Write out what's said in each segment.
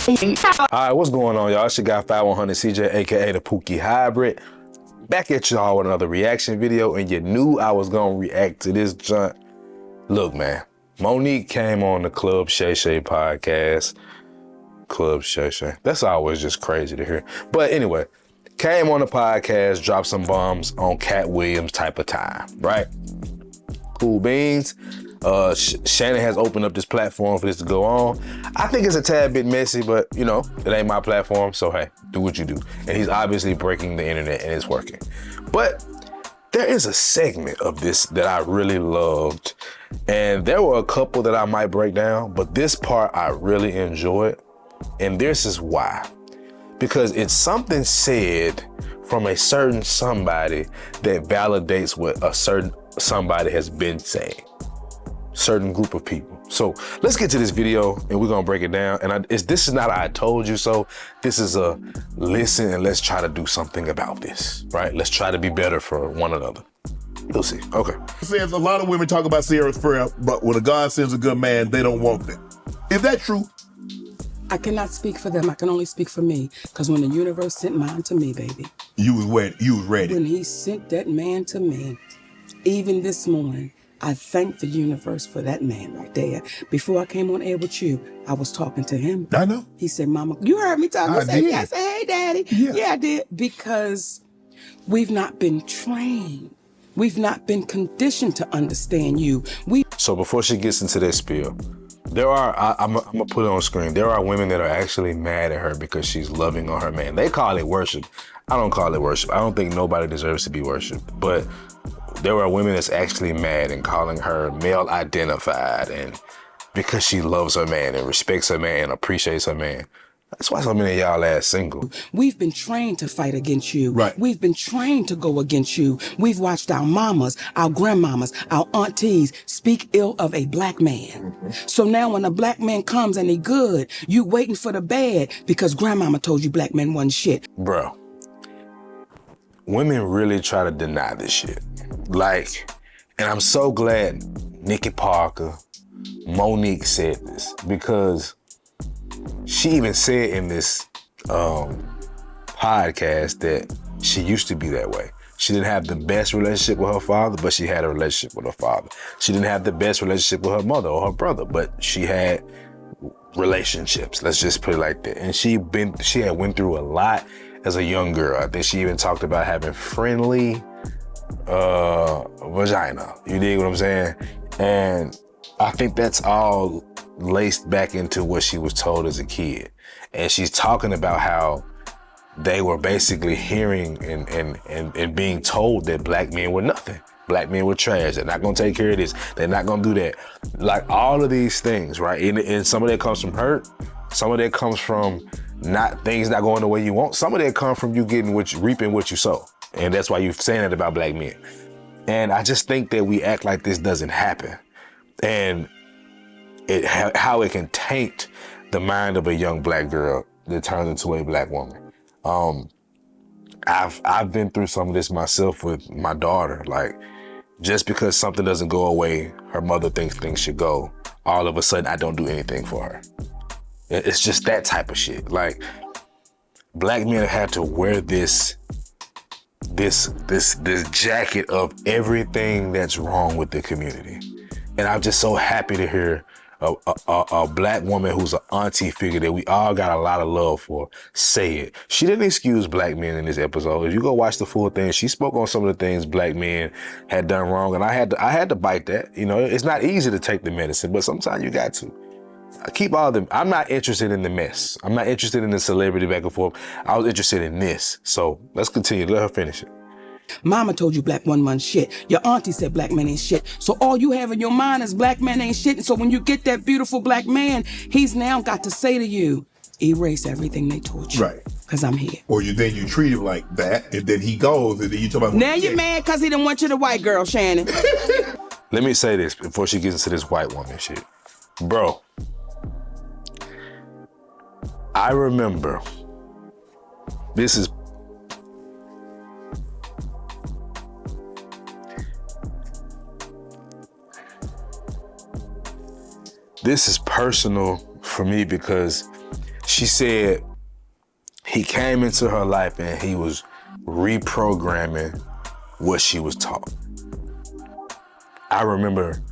Alright, what's going on, y'all? It's your guy 5100 CJ, aka the Pookie Hybrid. Back at y'all with another reaction video, and you knew I was gonna react to this junk. Look, man, Monique came on the Club Shay Shay podcast. Club Shay Shay. That's always just crazy to hear. But anyway, came on the podcast, dropped some bombs on Cat Williams type of time, right? Cool beans. Shannon has opened up this platform for this to go on. I think it's a tad bit messy, but you know, it ain't my platform, so hey, do what you do. And he's obviously breaking the internet and it's working. But there is a segment of this that I really loved, and there were a couple that I might break down, but this part I really enjoyed, and this is why. Because it's something said from a certain somebody that validates what a certain somebody has been saying. Certain group of people. So let's get to this video and we're gonna break it down. And this is not a I told you so. This is a listen and let's try to do something about this, right? Let's try to be better for one another. You'll see. Okay. It says a lot of women talk about Sierra's prayer, but when a God sends a good man, they don't want them. Is that true? I cannot speak for them. I can only speak for me. Because when the universe sent mine to me, baby. You was ready. You was ready. When he sent that man to me, even this morning, I thank the universe for that man right there. Before I came on air with you, I was talking to him. I know. He said, Mama, you heard me talking. I said, yeah. I said, hey, Daddy. Yeah, I did. Because we've not been trained. We've not been conditioned to understand you. So before she gets into this spiel, there are, I'm gonna put it on screen. There are women that are actually mad at her because she's loving on her man. They call it worship. I don't call it worship. I don't think nobody deserves to be worshiped. But there are women that's actually mad and calling her male identified, and because she loves her man and respects her man and appreciates her man. That's why so many of y'all ass single. We've been trained to fight against you. Right. We've been trained to go against you. We've watched our mamas, our grandmamas, our aunties speak ill of a black man. So now when a black man comes and he good, you waiting for the bad because grandmama told you black men wasn't shit. Bro, women really try to deny this shit. Like, and I'm so glad Nikki Parker, Monique said this, because she even said in this podcast that she used to be that way. She didn't have the best relationship with her father, but she had a relationship with her father. She didn't have the best relationship with her mother or her brother, but she had relationships. Let's just put it like that. And she had went through a lot as a young girl. I think she even talked about having friendly vagina. You dig what I'm saying? And I think that's all laced back into what she was told as a kid. And she's talking about how they were basically hearing and being told that black men were nothing. Black men were trash. They're not gonna take care of this. They're not gonna do that. Like all of these things, right? And some of that comes from hurt. Some of that comes from things not going the way you want. Some of that comes from you reaping what you sow. And that's why you're saying that about black men. And I just think that we act like this doesn't happen. And how it can taint the mind of a young black girl that turns into a black woman. I've been through some of this myself with my daughter. Like, just because something doesn't go away, her mother thinks things should go, all of a sudden I don't do anything for her. It's just that type of shit. Like, black men have had to wear this jacket of everything that's wrong with the community. And I'm just so happy to hear a black woman who's an auntie figure that we all got a lot of love for say it. She didn't excuse black men in this episode. If you go watch the full thing, she spoke on some of the things black men had done wrong, and I had to bite that. You know, it's not easy to take the medicine, but sometimes you got to. I keep all of them. I'm not interested in the mess. I'm not interested in the celebrity back and forth. I was interested in this. So let's continue. Let her finish it. Mama told you black one shit. Your auntie said black men ain't shit. So all you have in your mind is black men ain't shit. And so when you get that beautiful black man, he's now got to say to you, erase everything they taught you. Right. Because I'm here. Or then you treat him like that, and then he goes, and then you talk about... Now you're mad because he didn't want you the white girl, Shannon. Let me say this before she gets into this white woman shit. Bro, I remember, this is This is personal for me because She said he came into her life and he was reprogramming what she was taught. I remember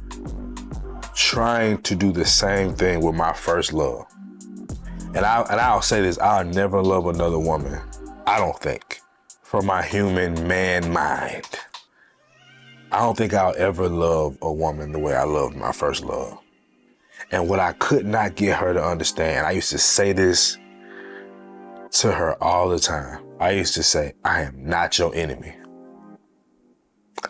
trying to do the same thing with my first love. And I'll say this, I'll never love another woman, I don't think, for my human man mind. I don't think I'll ever love a woman the way I loved my first love. And what I could not get her to understand, I used to say this to her all the time. I used to say, I am not your enemy.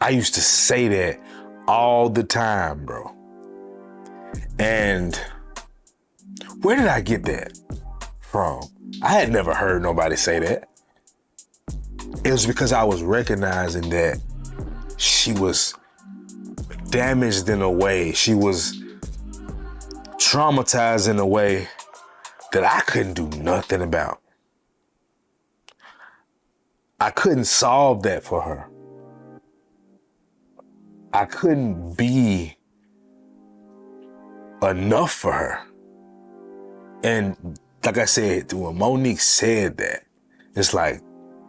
I used to say that all the time, bro. And where did I get that from? I had never heard nobody say that. It was because I was recognizing that she was damaged in a way, she was traumatized in a way that I couldn't do nothing about. I couldn't solve that for her. I couldn't be enough for her. And like I said, when Monique said that, it's like,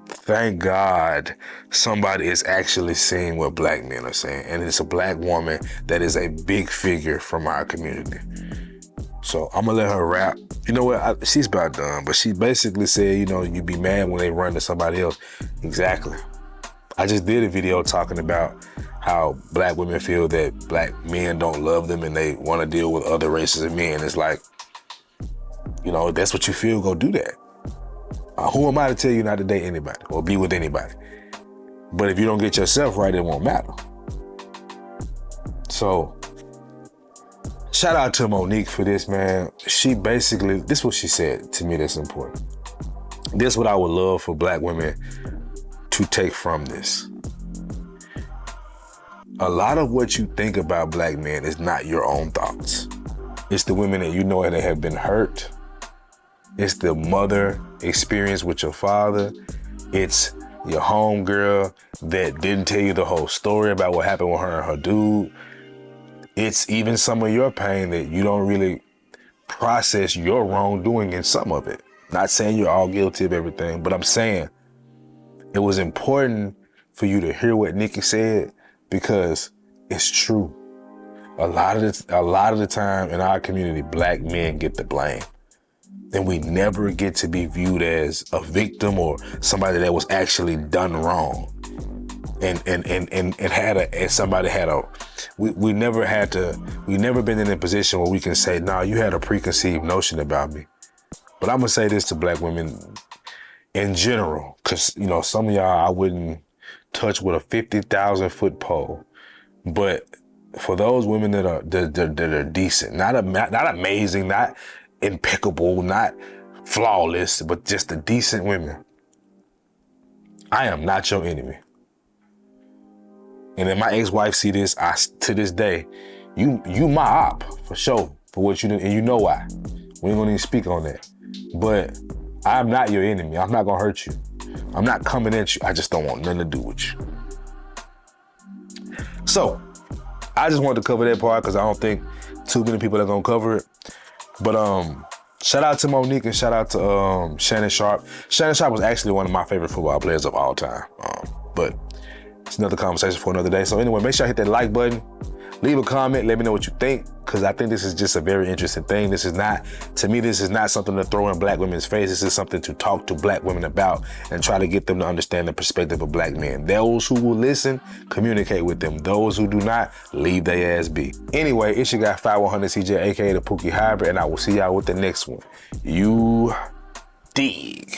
thank God somebody is actually seeing what black men are saying. And it's a black woman that is a big figure from our community. So I'm gonna let her rap. You know what, she's about done, but she basically said, you know, you be mad when they run to somebody else. Exactly. I just did a video talking about how black women feel that black men don't love them and they wanna deal with other races of men. It's like, you know, that's what you feel, go do that. Who am I to tell you not to date anybody or be with anybody? But if you don't get yourself right, it won't matter. So, shout out to Monique for this, man. She basically, this is what she said to me that's important. This is what I would love for black women to take from this. A lot of what you think about black men is not your own thoughts. It's the women that you know and they have been hurt. It's the mother experience with your father. It's your homegirl that didn't tell you the whole story about what happened with her and her dude. It's even some of your pain that you don't really process your wrongdoing in some of it. Not saying you're all guilty of everything, but I'm saying it was important for you to hear what Nikki said because it's true. A lot of the time in our community, black men get the blame. And we never get to be viewed as a victim or somebody that was actually done wrong. And we never been in a position where we can say, nah, you had a preconceived notion about me. But I'm gonna say this to black women in general, cause you know, some of y'all I wouldn't touch with a 50,000 foot pole. But for those women that are decent, not amazing, not impeccable, not flawless, but just the decent women, I am not your enemy. And if my ex-wife see this, to this day, you my op for sure, for what you do, and you know why. We ain't gonna even speak on that. But I'm not your enemy. I'm not gonna hurt you. I'm not coming at you. I just don't want nothing to do with you. So, I just wanted to cover that part because I don't think too many people are gonna cover it. But shout out to Monique and shout out to Shannon Sharp. Shannon Sharp was actually one of my favorite football players of all time. But it's another conversation for another day. So anyway, make sure I hit that like button. Leave a comment. Let me know what you think, because I think this is just a very interesting thing. This is not something to throw in black women's face. This is something to talk to black women about and try to get them to understand the perspective of black men. Those who will listen, communicate with them. Those who do not, leave their ass be. Anyway, it's your guy 5100 CJ, aka the Pookie Hybrid, and I will see y'all with the next one. You dig.